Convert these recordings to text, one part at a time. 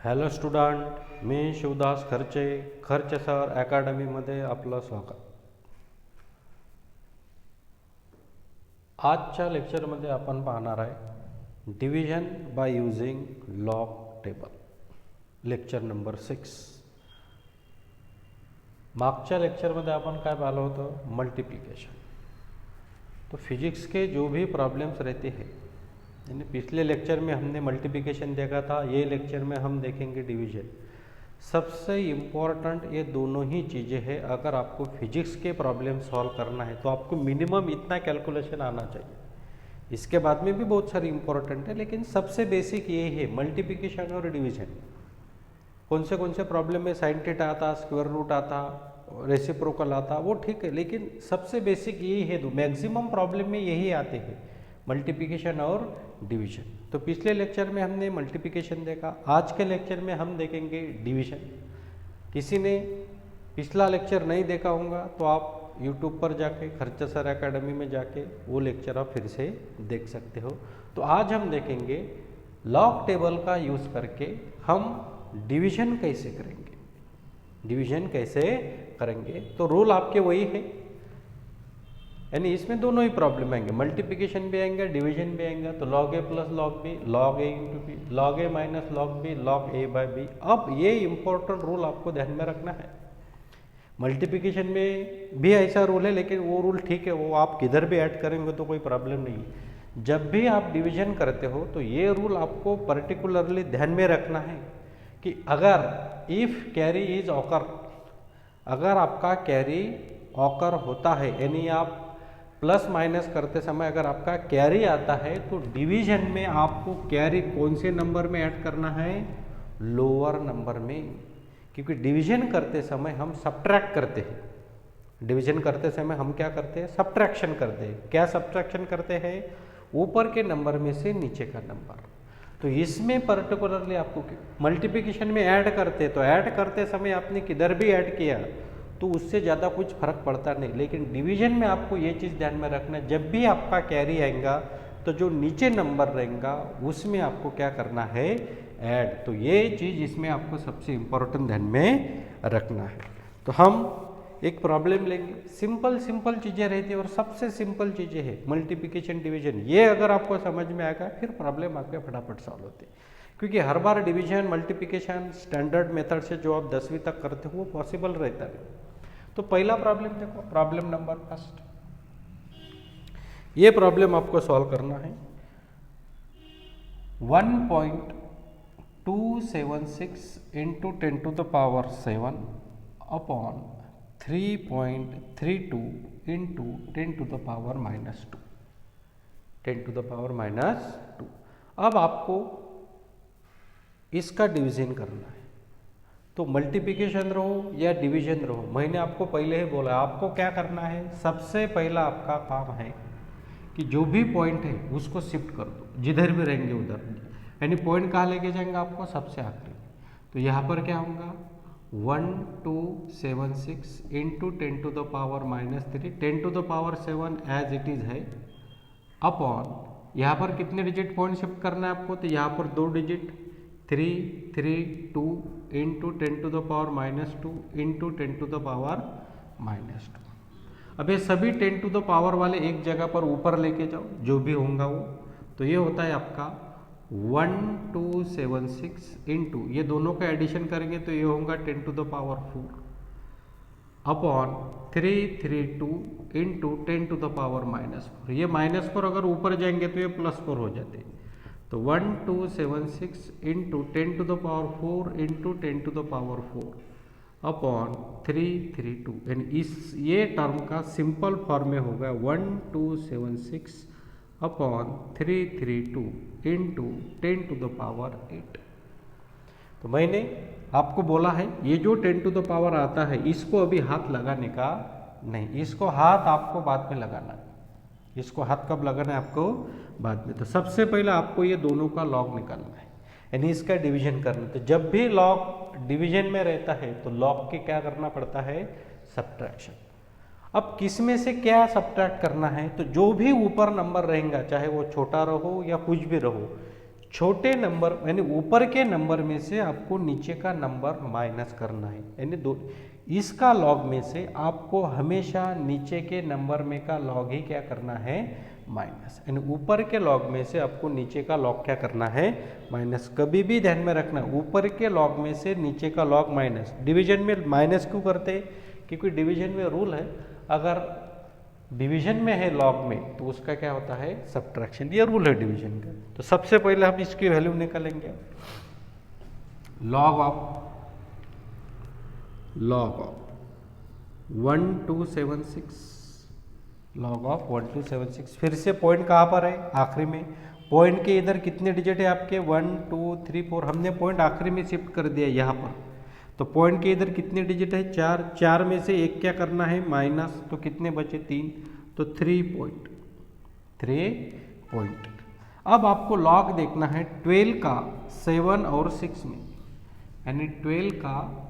Hello student, मी शिवदास खर्चे sir अकॅडमीमध्ये आपलं स्वागत. आजच्या लेक्चरमध्ये आपण पाहणार आहे division by using log table, lecture number 6. मागच्या लेक्चरमध्ये अपन क्या पाहिलं होतं? मल्टीप्लिकेशन. तो फिजिक्स के जो भी प्रॉब्लम्स रहते हैं, यानी पिछले लेक्चर में हमने मल्टीप्लिकेशन देखा था, ये लेक्चर में हम देखेंगे डिवीजन. सबसे इम्पोर्टेंट ये दोनों ही चीज़ें हैं. अगर आपको फिजिक्स के प्रॉब्लम सॉल्व करना है तो आपको मिनिमम इतना कैलकुलेशन आना चाहिए. इसके बाद में भी बहुत सारी इंपॉर्टेंट है, लेकिन सबसे बेसिक यही है, मल्टीप्लिकेशन और डिवीजन. कौन से प्रॉब्लम में साइन थीटा आता, स्क्वायर रूट आता, रेसिप्रोकल आता, वो ठीक है, लेकिन सबसे बेसिक यही है. दो मैक्सिमम प्रॉब्लम में यही आते हैं, मल्टीप्लिकेशन और डिवीजन. तो पिछले लेक्चर में हमने मल्टीप्लिकेशन देखा, आज के लेक्चर में हम देखेंगे डिवीजन. किसी ने पिछला लेक्चर नहीं देखा होगा तो आप यूट्यूब पर जाके खर्चे सर अकेडमी में जाके वो लेक्चर आप फिर से देख सकते हो. तो आज हम देखेंगे लॉग टेबल का यूज़ करके हम डिवीजन कैसे करेंगे. डिवीजन कैसे करेंगे तो रूल आपके वही है, यानी इसमें दोनों ही प्रॉब्लम आएंगे, मल्टीप्लिकेशन भी आएंगे, डिवीजन भी आएंगे. तो लॉग ए प्लस लॉग बी, लॉग ए इंटू बी, लॉग ए माइनस लॉग बी, लॉग ए बाय बी. अब ये इंपॉर्टेंट रूल आपको ध्यान में रखना है. मल्टीप्लिकेशन में भी ऐसा रूल है, लेकिन वो रूल ठीक है, वो आप किधर भी ऐड करेंगे तो कोई प्रॉब्लम नहीं है. जब भी आप डिवीजन करते हो तो ये रूल आपको पर्टिकुलरली ध्यान में रखना है कि अगर इफ कैरी इज ऑकर, अगर आपका कैरी ऑकर होता है, यानी आप प्लस माइनस करते समय अगर आपका कैरी आता है तो डिवीजन में आपको कैरी कौन से नंबर में ऐड करना है? लोअर नंबर में. क्योंकि डिवीजन करते समय हम सब्ट्रैक्ट करते हैं. डिवीजन करते समय हम क्या करते हैं? सब्ट्रैक्शन करते हैं. क्या सब्ट्रैक्शन करते हैं? ऊपर के नंबर में से नीचे का नंबर. तो इसमें पर्टिकुलरली आपको मल्टीप्लिकेशन में ऐड करते, तो ऐड करते समय आपने किधर भी ऐड किया तो उससे ज़्यादा कुछ फर्क पड़ता नहीं. लेकिन डिवीजन में आपको ये चीज़ ध्यान में रखना है, जब भी आपका कैरी आएगा तो जो नीचे नंबर रहेगा उसमें आपको क्या करना है? ऐड. तो ये चीज़ इसमें आपको सबसे इम्पोर्टेंट ध्यान में रखना है. तो हम एक प्रॉब्लम लेंगे, सिंपल चीज़ें रहती है और सबसे सिंपल चीज़ें हैं मल्टीप्लिकेशन डिवीजन. ये अगर आपको समझ में आएगा फिर प्रॉब्लम आपके फटाफट सॉल्व होती है. क्योंकि हर बार डिवीजन मल्टीप्लिकेशन स्टैंडर्ड मेथड से जो आप 10वीं तक करते हो वो पॉसिबल रहता है. तो पहला प्रॉब्लम देखो, प्रॉब्लम नंबर फर्स्ट. ये प्रॉब्लम आपको सॉल्व करना है. 1.276 into 10 to the power 7 upon 3.32 into 10 to the power -2, 10 to the power -2. अब आपको इसका डिवीजन करना है. तो मल्टीप्लिकेशन रहो या डिवीजन रहो, मैंने आपको पहले ही बोला आपको क्या करना है. सबसे पहला आपका काम है कि जो भी पॉइंट है उसको शिफ्ट कर दो, जिधर भी रहेंगे उधर. यानी पॉइंट कहाँ लेके जाएंगे आपको? सबसे आखिरी. तो यहाँ पर क्या होगा? 1276 into 10 to the power -3, 10 to the power 7 as it is है, अपॉन यहाँ पर कितने डिजिट पॉइंट शिफ्ट करना है आपको? तो यहाँ पर 2 digit, 332 into 10 to the power -2 into 10 to the power -2. अब ये सभी 10 टू द पावर वाले एक जगह पर ऊपर लेके जाओ, जो भी होगा वो. तो ये होता है आपका 1276 इंटू, ये दोनों का एडिशन करेंगे तो ये होगा 10 to the power 4 upon 332 into 10 to the power -4. ये -4 अगर ऊपर जाएंगे तो ये +4 हो जाते हैं. तो 1276 into 10 to the power 4 into 10 to the power 4 upon 332. यानी इस ये टर्म का सिंपल फॉर्म में होगा 1276 upon 332 into 10 to the power 8. तो मैंने आपको बोला है ये जो 10 टू द पावर आता है इसको अभी हाथ लगाने का नहीं, इसको हाथ आपको बाद में लगाना है. इसको हाथ कब लगाना है आपको? बाद में. तो सबसे पहले आपको ये दोनों का लॉग निकालना है, यानी इसका डिवीजन करना है. तो जब भी लॉग डिवीजन में रहता है तो लॉग के क्या करना पड़ता है? सब्ट्रैक्शन. अब किस में से क्या सब्ट्रैक्ट करना है? तो जो भी ऊपर नंबर रहेगा, चाहे वो छोटा रहो या कुछ भी रहो, छोटे नंबर यानी ऊपर के नंबर में से आपको नीचे का नंबर माइनस करना है, यानी दो इसका लॉग में से आपको हमेशा नीचे के नंबर में का लॉग ही क्या करना है, माइनस, यानी ऊपर के लॉग में से आपको नीचे का लॉग क्या करना है, माइनस। कभी भी ध्यान में रखना, ऊपर के लॉग में से नीचे का लॉग माइनस। डिवीजन में माइनस क्यों करते हैं, क्योंकि डिवीजन में रूल है, अगर डिवीजन में है लॉग में तो उसका क्या होता है, सब्ट्रैक्शन, ये रूल है डिवीजन का। तो सबसे पहले हम इसकी वैल्यू निकालेंगे, लॉग ऑफ 1276, लॉग ऑफ 1276। फिर से पॉइंट कहाँ पर है, आखिरी में। पॉइंट के इधर कितने डिजिट है आपके, 1 2 3 4, हमने पॉइंट आखिरी में शिफ्ट कर दिया यहाँ पर। तो पॉइंट के इधर कितने डिजिट है, 4, 4 में से एक क्या करना है, माइनस, तो कितने बचे, 3, तो 3 पॉइंट। अब आपको लॉग देखना है 12 का 7 और 6 में, यानी 12 का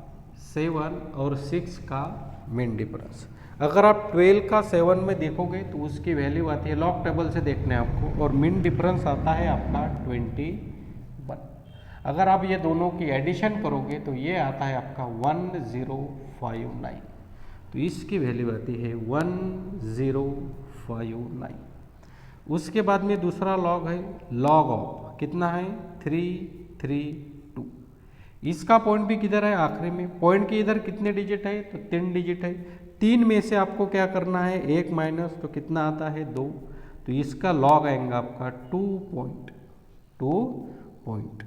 7 और 6 का मेन डिफरेंस। अगर आप 12 का 7 में देखोगे तो उसकी वैल्यू आती है, लॉग टेबल से देखना है आपको, और मेन डिफरेंस आता है आपका 21। अगर आप ये दोनों की एडिशन करोगे तो ये आता है आपका 1059, तो इसकी वैल्यू आती है 1059। उसके बाद में दूसरा लॉग है, लॉग ऑफ कितना है, 332। इसका पॉइंट भी किधर है, आखिरी में। पॉइंट के इधर कितने डिजिट है, तो 3 डिजिट है। 3 में से आपको क्या करना है, 1 माइनस, तो कितना आता है, 2, तो इसका लॉग आएगा आपका 2 पॉइंट।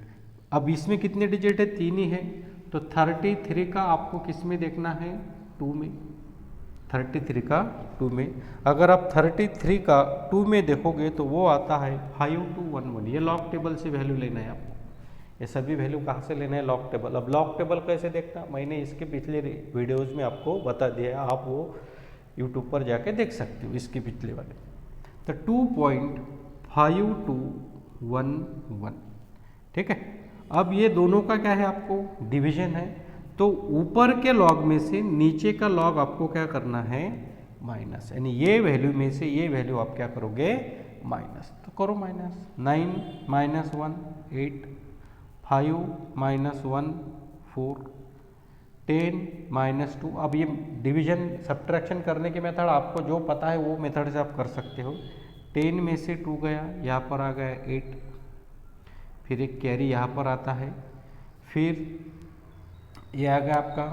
अब इसमें कितने डिजिट है, 3 ही है, तो 33 का आपको किस में देखना है, 2 में। 33 का 2 में, अगर आप 33 का 2 में देखोगे तो वो आता है 5211। ये लॉग टेबल से वैल्यू लेना है आपको। ये सभी वैल्यू कहाँ से लेना है, लॉग टेबल। अब लॉग टेबल कैसे देखना, मैंने इसके पिछले वीडियोज़ में आपको बता दिया है, आप वो यूट्यूब पर जाके देख सकते हो इसके पिछले वाले। तो 2.5211, ठीक है। अब ये दोनों का क्या है, आपको डिवीजन है, तो ऊपर के लॉग में से नीचे का लॉग आपको क्या करना है, माइनस, यानी ये वैल्यू में से ये वैल्यू आप क्या करोगे, माइनस। तो करो माइनस, 9 माइनस 1 8, 5 माइनस 1 4, 10 माइनस 2। अब ये डिवीजन सब्ट्रैक्शन करने के मेथड आपको जो पता है वो मेथड से आप कर सकते हो। 10 में से 2 गया, यहाँ पर आ गया 8, फिर एक कैरी यहाँ पर आता है, फिर ये आ गया आपका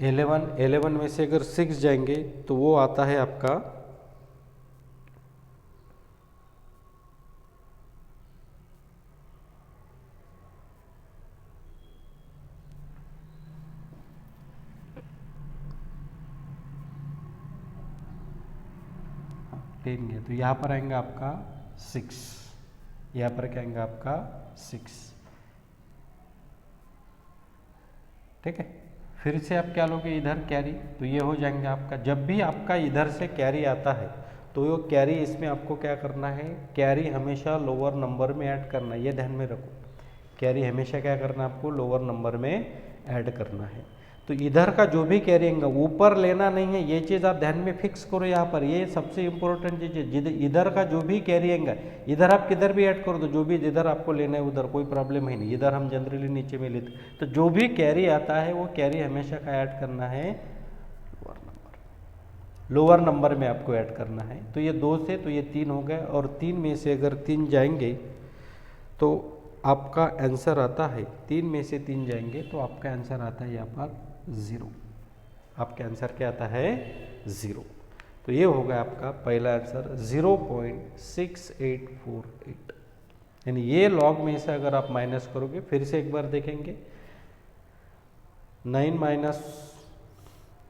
11 में से अगर 6 जाएंगे तो वो आता है आपका 10 गया, तो यहाँ पर आएंगे आपका 6, यहाँ पर क्या आएंगे आपका 6, ठीक है। फिर से आप क्या लोगे, इधर कैरी, तो ये हो जाएंगे आपका। जब भी आपका इधर से कैरी आता है तो वो कैरी इसमें आपको क्या करना है, कैरी हमेशा लोअर नंबर में ऐड करना है, ये ध्यान में रखो। कैरी हमेशा क्या करना है, आपको लोअर नंबर में ऐड करना है। तो इधर का जो भी कैरी आएगा ऊपर लेना नहीं है, ये चीज़ आप ध्यान में फिक्स करो यहाँ पर, ये सबसे इंपॉर्टेंट चीज़ है। इधर का जो भी कैरी आएगा इधर आप किधर भी ऐड कर दो, जो भी इधर आपको लेना है उधर कोई प्रॉब्लम है नहीं। इधर हम जनरली नीचे में लेते, तो जो भी कैरी आता है वो कैरी हमेशा का ऐड करना है लोअर नंबर में आपको ऐड करना है। तो ये 2 से तो ये 3 हो गए, और 3 में से अगर 3 जाएंगे तो आपका आंसर आता है, 3 में से 3 जाएंगे तो आपका आंसर आता है यहाँ पर 0। आपका आंसर क्या आता है, 0। तो ये हो गया आपका पहला आंसर 0.6848, यानी ये लॉग में से अगर आप माइनस करोगे, फिर से एक बार देखेंगे, 9 माइनस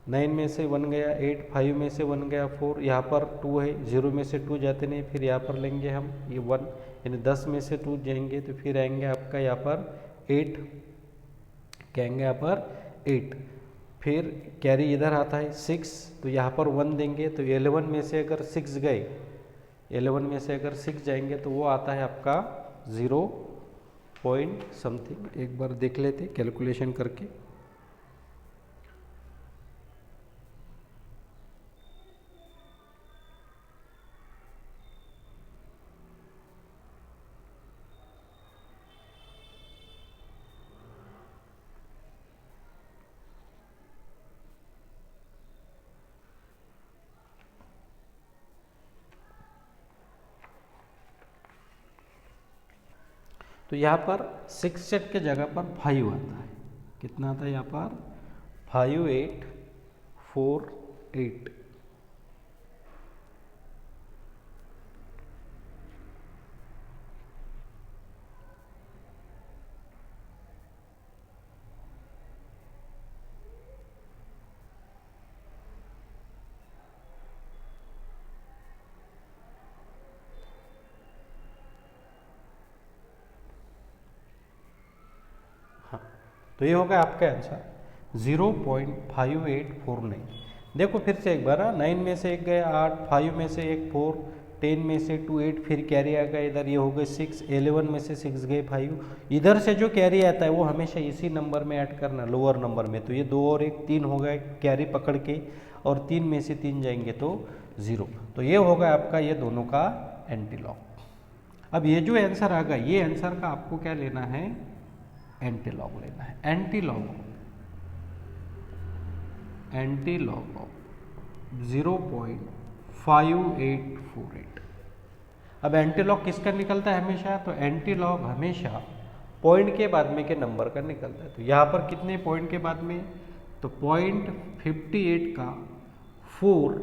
9 में से 1 गया 8, 5 में से 1 गया 4, यहाँ पर 2 है, 0 में से 2 जाते नहीं, फिर यहाँ पर लेंगे हम ये 1, यानी 10 में से 2 जाएंगे तो फिर आएंगे आपका यहाँ पर 8, क्या आएंगे यहाँ पर 8, फिर कैरी इधर आता है 6, तो यहाँ पर 1 देंगे, तो 11 में से अगर 6 गए, 11 में से अगर 6 जाएंगे तो वो आता है आपका 0 पॉइंट समथिंग। एक बार देख लेते कैलकुलेशन करके, तो यहाँ पर 6 सेट के जगह पर 5 आता है। कितना आता है यहाँ पर? 5 8 4 8। तो ये होगा आपका आंसर 0.5849। देखो फिर से एक बार, 9 में से एक गया 8, 5 में से एक 4, 10 में से 2 8, फिर कैरी आ गया इधर, ये हो गए 6, 11 में से 6 गए 5। इधर से जो कैरी आता है वो हमेशा इसी नंबर में ऐड करना, लोअर नंबर में। तो ये 2 और 1 3 हो गए कैरी पकड़ के, और 3 में से 3 जाएंगे तो 0। तो ये होगा आपका ये दोनों का एंटीलॉग। अब ये जो आंसर आ गया, ये आंसर का आपको क्या लेना है? एंटीलॉग लेना है। Antilog of 0.5848। अब एंटीलॉग किसका निकलता है हमेशा? तो एंटीलॉग हमेशा पॉइंट के बाद में के नंबर का निकलता है। तो यहाँ पर कितने पॉइंट के बाद में? तो 0.58 का 4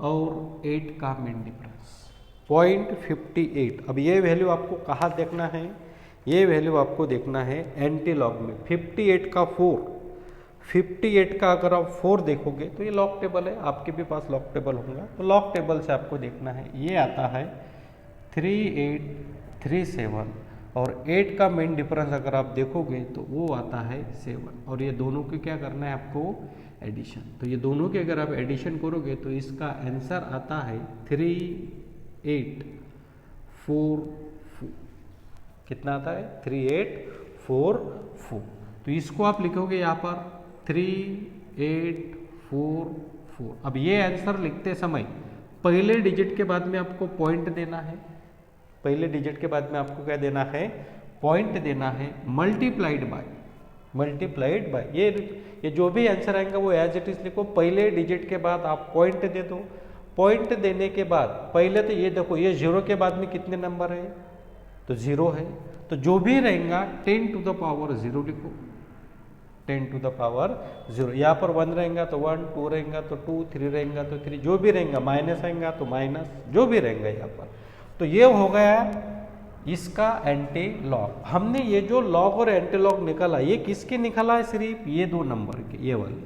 और 8 का मेन डिफरेंस 0.58। अब ये वैल्यू आपको कहाँ देखना है? ये वैल्यू आपको देखना है एंटीलॉग में। 58 का 4, 58 का अगर आप 4 देखोगे तो ये लॉग टेबल है, आपके भी पास लॉग टेबल होगा, तो लॉग टेबल से आपको देखना है। ये आता है 3837, और 8 का मेन डिफरेंस अगर आप देखोगे तो वो आता है 7, और ये दोनों के क्या करना है आपको? एडिशन। तो ये दोनों के अगर आप एडिशन करोगे तो इसका आंसर आता है 3844। कितना आता है? 3844। तो इसको आप लिखोगे यहाँ पर 3844। अब ये आंसर लिखते समय पहले डिजिट के बाद में आपको पॉइंट देना है। पहले डिजिट के बाद में आपको क्या देना है? पॉइंट देना है, मल्टीप्लाइड बाय ये जो भी आंसर आएगा वो एज इट इज लिखो। पहले डिजिट के बाद आप पॉइंट दे दो। पॉइंट देने के बाद पहले तो ये देखो, ये 0 के बाद में कितने नंबर है? तो 0 है। तो जो भी रहेगा 10 टू द पावर 0 लिखो, 10 टू द पावर 0। यहाँ पर 1 रहेगा तो 1, 2 रहेगा तो 2, 3 रहेगा तो 3, जो भी रहेगा, माइनस आएगा तो माइनस, जो भी रहेगा यहाँ पर। तो ये हो गया इसका एंटी लॉग। हमने ये जो लॉग और एंटी लॉग निकाला, ये किसके निकाला है? सिर्फ ये 2 नंबर के, ये वाले।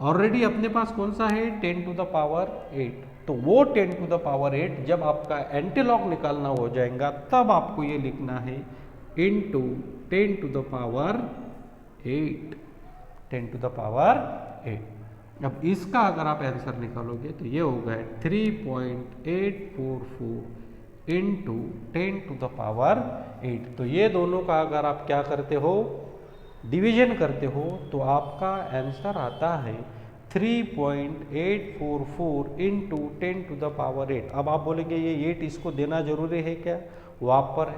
ऑलरेडी अपने पास कौन सा है? 10 टू द पावर 8। तो वो 10 टू द पावर 8 जब आपका एंटीलॉग निकालना हो जाएगा तब आपको ये लिखना है into 10 to the power 8, 10 to the power 8। अब इसका अगर आप आंसर निकालोगे तो ये होगा 3.844 इंटू 10 टू द पावर 8। तो ये दोनों का अगर आप क्या करते हो? डिवीजन करते हो, तो आपका आंसर आता है 3.844 इंटू 10 टू द पावर 8। अब आप बोलेंगे ये 8 इसको देना जरूरी है क्या? वो आप पर है,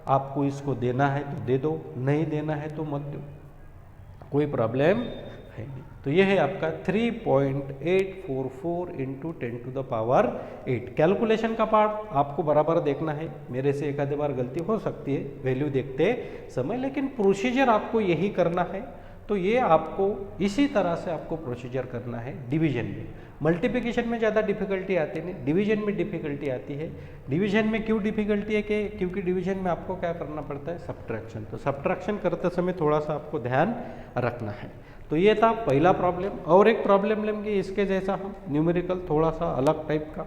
आपको इसको देना है तो दे दो, नहीं देना है तो मत दो, कोई प्रॉब्लम है नहीं। तो ये है आपका 3.844 into 10 to the power 8। Calculation का पार्ट आपको बराबर देखना है, मेरे से एक आधे बार गलती हो सकती है वैल्यू देखते समय, लेकिन प्रोसीजर आपको यही करना है। तो ये आपको इसी तरह से आपको प्रोसीजर करना है डिवीजन में। मल्टीप्लिकेशन में ज़्यादा डिफिकल्टी आती नहीं, डिवीजन में डिफिकल्टी आती है। डिवीजन में क्यों डिफिकल्टी है? कि क्योंकि डिवीजन में आपको क्या करना पड़ता है? सब्ट्रैक्शन। तो सब्ट्रैक्शन करते समय थोड़ा सा आपको ध्यान रखना है। तो ये था पहला प्रॉब्लम। और एक प्रॉब्लम लेंगे इसके जैसा हम, न्यूमेरिकल थोड़ा सा अलग टाइप का।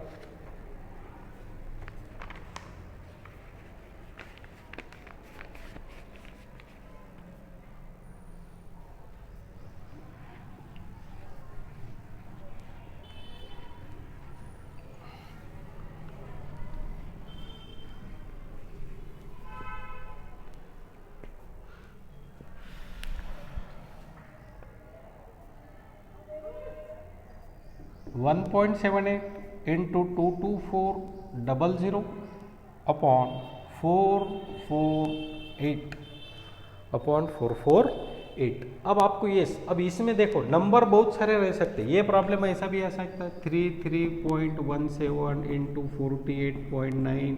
One 1.78 into 22400 upon 448 upon 448। अब आपको ये, अब इसमें देखो नंबर बहुत सारे रह सकते हैं। ये प्रॉब्लम ऐसा भी आ सकता है 33.17 into 48.9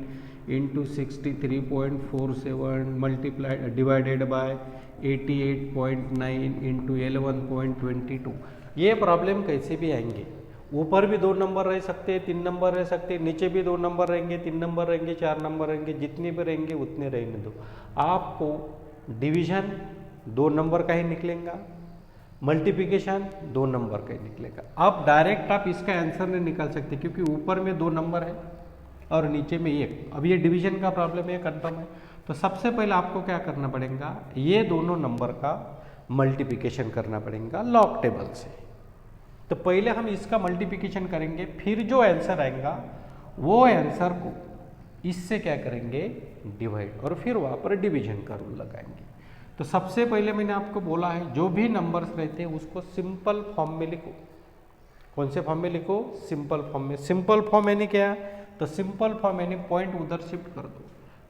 into 63.47 multiply divided by 88.9 into 11.22। ये प्रॉब्लम कैसे भी आएंगे, ऊपर भी 2 नंबर रह सकते हैं, 3 नंबर रह सकते हैं, नीचे भी 2 नंबर रहेंगे, 3 नंबर रहेंगे, 4 नंबर रहेंगे, जितने भी रहेंगे उतने रहने दो। आपको डिवीजन 2 नंबर का ही निकलेगा, मल्टीप्लिकेशन 2 नंबर का ही निकलेगा। अब डायरेक्ट आप इसका आंसर नहीं निकाल सकते क्योंकि ऊपर में 2 नंबर है और नीचे में 1। अब ये डिवीजन का प्रॉब्लम है, कंफर्म है। तो सबसे पहले आपको क्या करना पड़ेगा, ये दोनों नंबर का मल्टीप्लिकेशन करना पड़ेगा लॉग टेबल से। तो पहले हम इसका मल्टीप्लिकेशन करेंगे, फिर जो आंसर आएगा वो आंसर को इससे क्या करेंगे, डिवाइड, और फिर वहाँ पर डिवीजन का रूल लगाएंगे। तो सबसे पहले मैंने आपको बोला है जो भी नंबर्स रहते हैं उसको सिंपल फॉर्म में लिखो। कौन से फॉर्म में लिखो, सिंपल फॉर्म में। सिंपल फॉर्म यानी क्या, तो सिंपल फॉर्म यानी पॉइंट उधर शिफ्ट कर दो।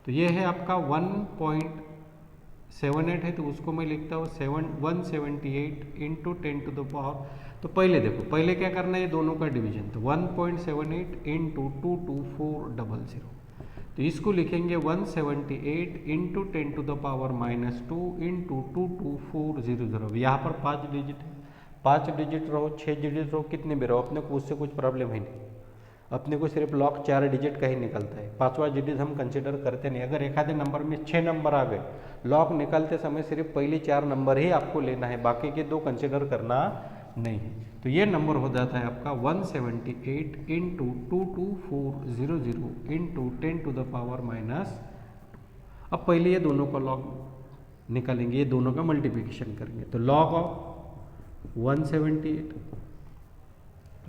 तो ये है आपका 1.78 है, तो उसको मैं लिखता हूँ 178 इंटू 10 टू द पावर। तो पहले देखो, पहले क्या करना है, ये दोनों का डिवीजन। तो 1.78 इंटू 22400, तो इसको लिखेंगे 178 into 10 to the power -2 into 22400। यहाँ पर 5 डिजिट है, 5 डिजिट रहो, 6 डिजिट रहो, कितने भी रहो, अपने को उससे कुछ प्रॉब्लम है नहीं। अपने को सिर्फ लॉग 4 डिजिट का ही निकलता है, 5वां डिजिट हम कंसिडर करते नहीं। अगर एक आधे नंबर में 6 नंबर आ गए, लॉग निकालते समय सिर्फ पहले 4 नंबर ही आपको लेना है, बाकी के 2 कंसिडर करना नहीं है। तो ये नंबर हो जाता है आपका 178 into 22400 into 10 to the power -2। अब पहले ये दोनों का लॉग निकालेंगे, ये दोनों का मल्टीप्लिकेशन करेंगे। तो लॉग ऑफ 178,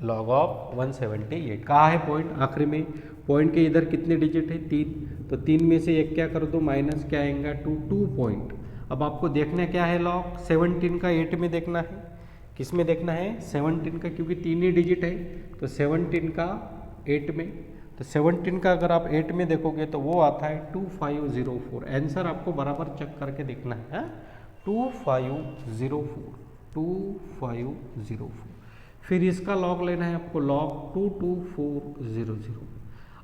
लॉग ऑफ 178 कहाँ है पॉइंट, आखिरी में। पॉइंट के इधर कितने डिजिट है, 3। तो 3 में से 1 क्या कर दो, माइनस क्या आएगा, 2 पॉइंट। अब आपको देखना क्या है, लॉग 17 का 8 में देखना है। किस में देखना है, 17 का, क्योंकि 3 ही डिजिट है। तो 17 का 8 में, तो 17 का अगर आप 8 में देखोगे तो वो आता है 2504। आंसर आपको बराबर चेक करके देखना है, 2504। फिर इसका लॉग लेना है आपको, लॉग 22400।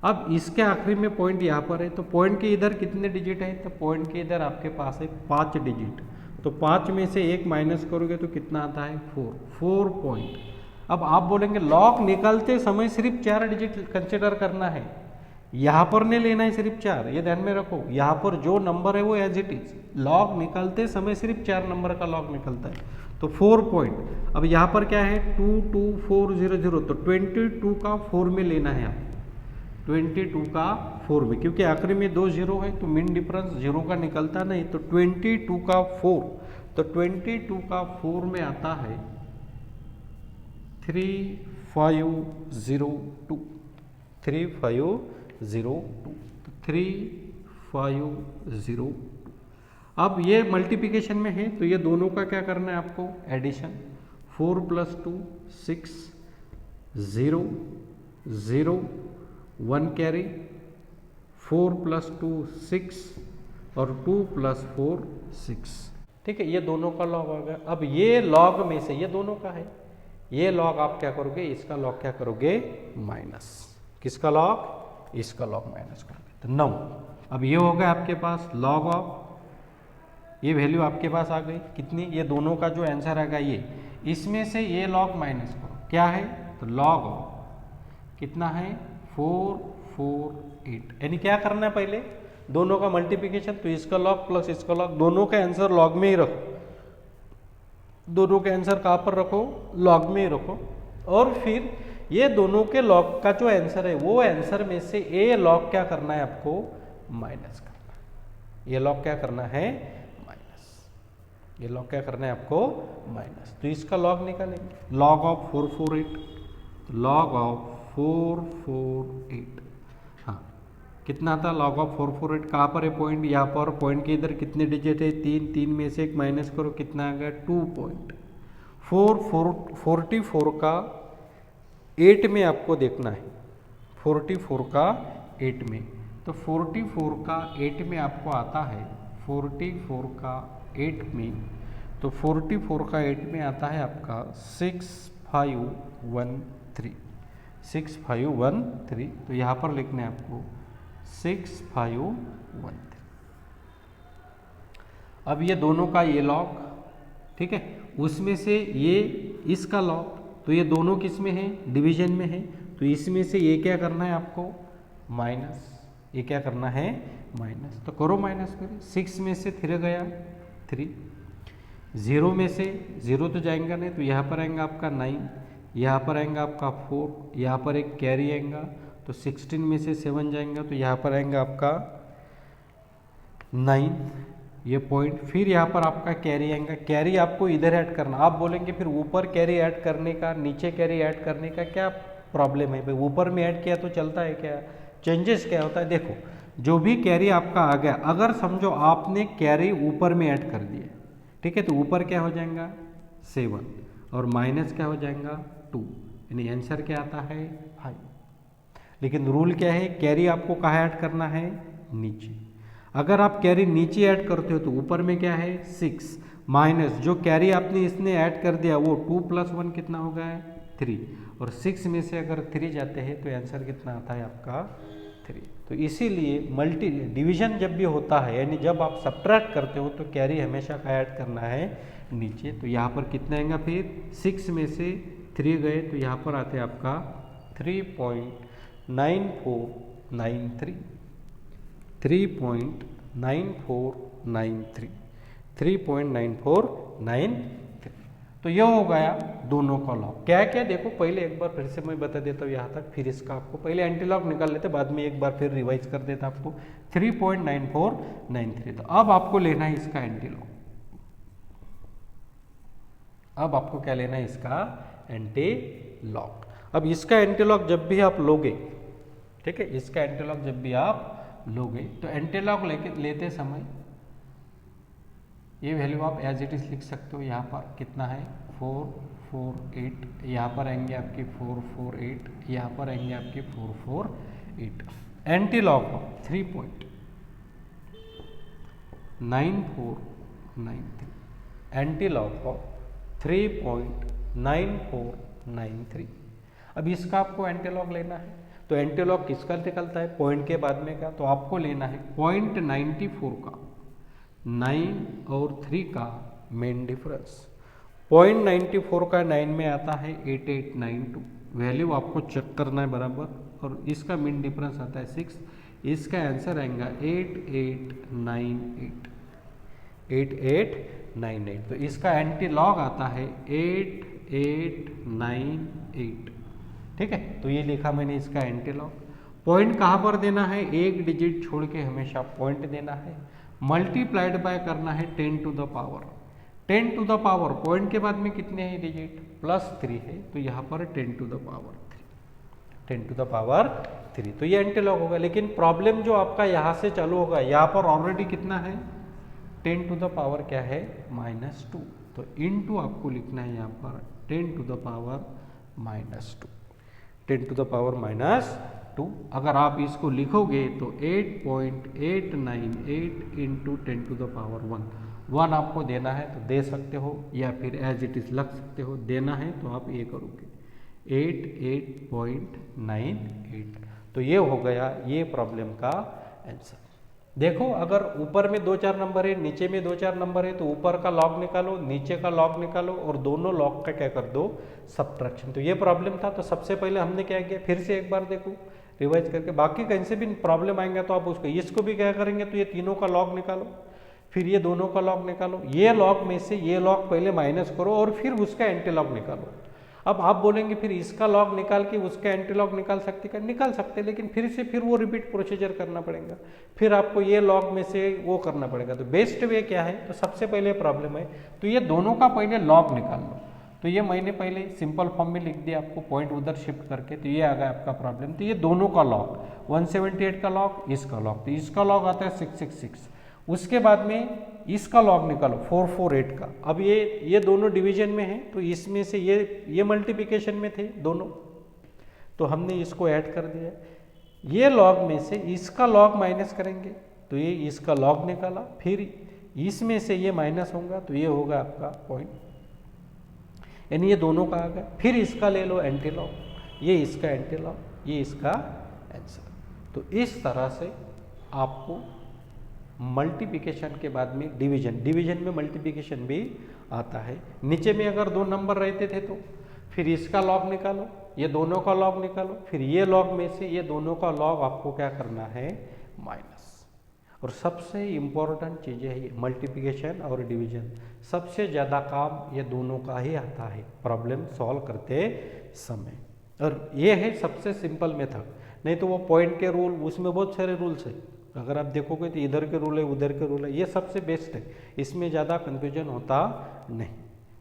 अब इसके आखिरी में पॉइंट यहाँ पर है, तो पॉइंट के इधर कितने डिजिट है, तो पॉइंट के इधर आपके पास है 5 डिजिट। तो 5 में से 1 माइनस करोगे तो कितना आता है, 4 पॉइंट। अब आप बोलेंगे लॉग निकालते समय सिर्फ 4 डिजिट कंसिडर करना है, यहाँ पर नहीं लेना है सिर्फ 4, ये ध्यान में रखो। यहाँ पर जो नंबर है वो एज इट इज, लॉग निकालते समय सिर्फ 4 नंबर का लॉग निकलता है, तो 4 पॉइंट। अब यहाँ पर क्या है, 22400, तो 22 का 4 में लेना है आप, 22 का 4 में, क्योंकि आखिरी में 2 जीरो है तो मीन डिफरेंस 0 का निकलता नहीं। तो 22 का 4, तो 22 का 4 में आता है 3502, 3502। अब ये मल्टीप्लिकेशन में है, तो ये दोनों का क्या करना है आपको, एडिशन। 4 + 2 6, 0 0 1 कैरी, 4 + 2 6 और 2 + 4 6। ठीक है, ये दोनों का लॉग हो गया। अब ये लॉग में से, ये दोनों का है, ये लॉग आप क्या करोगे, इसका लॉग क्या करोगे, माइनस। किसका लॉग, इसका लॉग माइनस करोगे, तो 9। अब ये हो गया आपके पास लॉग ऑफ, ये वैल्यू आपके पास आ गई कितनी, ये दोनों का जो आंसर आएगा ये, इसमें से ये लॉग माइनस करो, क्या है, तो लॉग ऑफ कितना है, 448। यानी क्या करना है, पहले दोनों का मल्टीप्लिकेशन, तो इसका लॉग प्लस इसका लॉग, दोनों का आंसर लॉग में ही रखो, दोनों के आंसर कहाँ पर रखो, लॉग में ही रखो। और फिर ये दोनों के लॉग का जो आंसर है वो आंसर में से ए लॉग क्या करना है आपको, माइनस करना है। ये लॉग क्या करना है, माइनस। ये लॉग क्या करना है आपको, माइनस। तो इसका लॉग निकालेंगे, लॉग ऑफ 448, लॉग ऑफ 448, हाँ कितना था, लॉग ऑफ 448। कहाँ पर है पॉइंट, यहाँ पर। पॉइंट के इधर कितने डिजिट है, 3 में से 1 माइनस करो, कितना आ गया, 2 पॉइंट। 44 का 8 में आपको देखना है, 44 का 8 में, तो 44 का 8 में आपको आता है, 44 का 8 में, तो 44 का 8 में आता है आपका 6513, 6513। तो यहाँ पर लिखना है आपको 6513। अब ये दोनों का ये लॉग, ठीक है, उसमें से ये इसका लॉग, तो ये दोनों किस में है, डिवीजन में है, तो इसमें से ये क्या करना है आपको, माइनस, ये क्या करना है, माइनस, तो करो माइनस करो। 6 में से 3 गया 3, 0 में से 0 तो जाएगा नहीं, तो यहाँ पर आएगा आपका 9, यहाँ पर आएगा आपका 4, यहाँ पर एक कैरी आएगा, तो 16 में से 7 जाएगा, तो यहाँ पर आएगा आपका 9, ये पॉइंट, फिर यहाँ पर आपका कैरी आएगा, कैरी आपको इधर ऐड करना। आप बोलेंगे फिर ऊपर कैरी ऐड करने का, नीचे कैरी ऐड करने का क्या प्रॉब्लम है भाई, ऊपर में ऐड किया तो चलता है क्या, चेंजेस क्या होता है। देखो जो भी कैरी आपका आ गया, अगर समझो आपने कैरी ऊपर में ऐड कर दिया, ठीक है, तो ऊपर क्या हो जाएगा 7 और माइनस क्या हो जाएगा 2, यानी आंसर क्या आता है 5। लेकिन रूल क्या है, कैरी आपको कहाँ ऐड करना है, नीचे। अगर आप कैरी नीचे ऐड करते हो तो ऊपर में क्या है 6, माइनस जो कैरी आपने इसने ऐड कर दिया वो 2 + 1 कितना हो गया है 3, और 6 में से अगर 3 जाते हैं तो आंसर कितना आता है आपका 3। तो इसीलिए मल्टी डिवीजन जब भी होता है, यानी जब आप सब्ट्रैक्ट करते हो तो कैरी हमेशा का ऐड करना है नीचे। तो यहाँ पर कितना आएगा, फिर 6 में से 3 गए तो यहाँ पर आते हैं आपका 3.9493, 3.9493, 3.9493। तो ये हो गया दोनों का लॉग। क्या क्या देखो, पहले एक बार फिर से मैं बता देता हूँ यहाँ तक, फिर इसका आपको पहले एंटीलॉग निकाल लेते, बाद में एक बार फिर रिवाइज कर देता आपको। 3.9493, तो अब आपको लेना है इसका एंटीलॉग। अब आपको क्या लेना है, इसका एंटीलॉग। अब इसका एंटीलॉग जब भी आप लोगे, ठीक है, इसका एंटीलॉग जब भी आप लोगे तो एंटीलॉग लेते समय ये वैल्यू आप एज इट इज लिख सकते हो। यहाँ पर कितना है 448, यहाँ पर आएंगे आपके 448, यहाँ पर आएंगे आपके 448। Antilog 3.9493, antilog 3.9493। अब इसका आपको एंटीलॉग लेना है, तो एंटीलॉग किसका निकलता है, पॉइंट के बाद में का, तो आपको लेना है 0.94 का 9 और 3 का मेन डिफरेंस। 0.94 का 9 में आता है 8892, वैल्यू आपको चेक करना है बराबर, और इसका मेन डिफरेंस आता है 6, इसका आंसर आएगा 8898, 8898। तो इसका एंटीलॉग आता है 8898, ठीक है। तो ये लिखा मैंने इसका एंटीलॉग। पॉइंट कहाँ पर देना है, एक डिजिट छोड़ के हमेशा पॉइंट देना है, मल्टीप्लाइड बाय करना है 10 to the power. 10 to the power point के बाद में कितने हैं डिजिट, +3 है, तो यहाँ पर 10 to the power 3, 10 to the power 3। तो ये एंटीलॉग होगा। लेकिन प्रॉब्लम जो आपका यहाँ से चालू होगा, यहाँ पर ऑलरेडी कितना है 10 टू द पावर क्या है -2, तो इनटू आपको लिखना है यहाँ पर 10 to the power -2, 10 to the power -2। अगर आप इसको लिखोगे तो 8.898 इंटू 10 टू द पावर 1 आपको देना है तो दे सकते हो, या फिर एज इट इज लग सकते हो। देना है तो आप ये करोगे 88.98। तो ये हो गया ये प्रॉब्लम का आंसर। देखो अगर ऊपर में 2-4 नंबर है, नीचे में 2-4 नंबर है, तो ऊपर का लॉग निकालो, नीचे का लॉग निकालो, और दोनों लॉग का क्या कर दो, सब्ट्रैक्शन। तो ये प्रॉब्लम था। तो सबसे पहले हमने क्या किया, फिर से एक बार देखो रिवाइज करके, बाकी कहीं से भी प्रॉब्लम आएंगे तो आप उसको इसको भी क्या करेंगे, तो ये तीनों का लॉग निकालो, फिर ये दोनों का लॉग निकालो, ये लॉग में से ये लॉग पहले माइनस करो और फिर उसका एंटीलॉग निकालो। अब आप बोलेंगे फिर इसका लॉग निकाल के उसका एंटीलॉग निकाल सकते क्या, निकाल सकते, लेकिन फिर वो रिपीट प्रोसीजर करना पड़ेगा, फिर आपको ये लॉग में से वो करना पड़ेगा। तो बेस्ट वे क्या है, तो सबसे पहले प्रॉब्लम है तो ये दोनों का पहले लॉग निकाल लो। तो ये मैंने पहले सिंपल फॉर्म में लिख दिया आपको, पॉइंट उधर शिफ्ट करके, तो ये आ गया आपका प्रॉब्लम। तो ये दोनों का लॉग 178 का लॉग, इसका लॉग, तो इसका लॉग आता है 666। उसके बाद में इसका लॉग निकालो 448 का। अब ये दोनों डिवीजन में है, तो इसमें से ये मल्टीप्लिकेशन में थे दोनों, तो हमने इसको ऐड कर दिया। ये लॉग में से इसका लॉग माइनस करेंगे, तो ये इसका लॉग निकाला, फिर इसमें से ये माइनस होगा, तो ये होगा आपका पॉइंट, यानी ये दोनों का आ गया। फिर इसका ले लो एंटीलॉग, ये इसका एंटीलॉग, ये इसका आंसर। तो इस तरह से आपको मल्टीप्लिकेशन के बाद में डिवीजन में मल्टीप्लिकेशन भी आता है। नीचे में अगर 2 नंबर रहते थे तो फिर इसका लॉग निकालो, ये दोनों का लॉग निकालो, फिर ये लॉग में से ये दोनों का लॉग आपको क्या करना है, माइनस। और सबसे इम्पोर्टेंट चीज़ है मल्टीप्लिकेशन और डिवीजन, सबसे ज़्यादा काम ये दोनों का ही आता है प्रॉब्लम सॉल्व करते समय। और ये है सबसे सिंपल मेथड, नहीं तो वो पॉइंट के रूल, उसमें बहुत सारे रूल्स है, अगर आप देखोगे तो इधर के रूल है उधर के रूल है, ये सबसे बेस्ट है, इसमें ज़्यादा कन्फ्यूजन होता नहीं।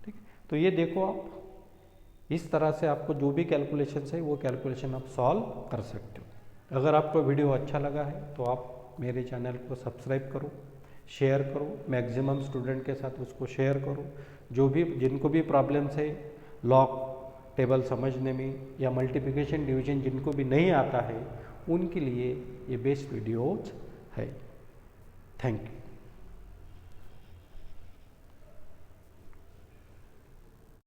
ठीक है, तो ये देखो आप इस तरह से आपको जो भी कैलकुलेशन है वो कैलकुलेशन आप सॉल्व कर सकते हो। अगर आपको वीडियो अच्छा लगा है तो आप मेरे चैनल को सब्सक्राइब करो, शेयर करो, मैक्सिमम स्टूडेंट के साथ उसको शेयर करो। जो भी जिनको भी प्रॉब्लम्स है लॉग टेबल समझने में या मल्टीप्लिकेशन डिवीजन जिनको भी नहीं आता है, उनके लिए ये बेस्ट वीडियोज है। Thank you.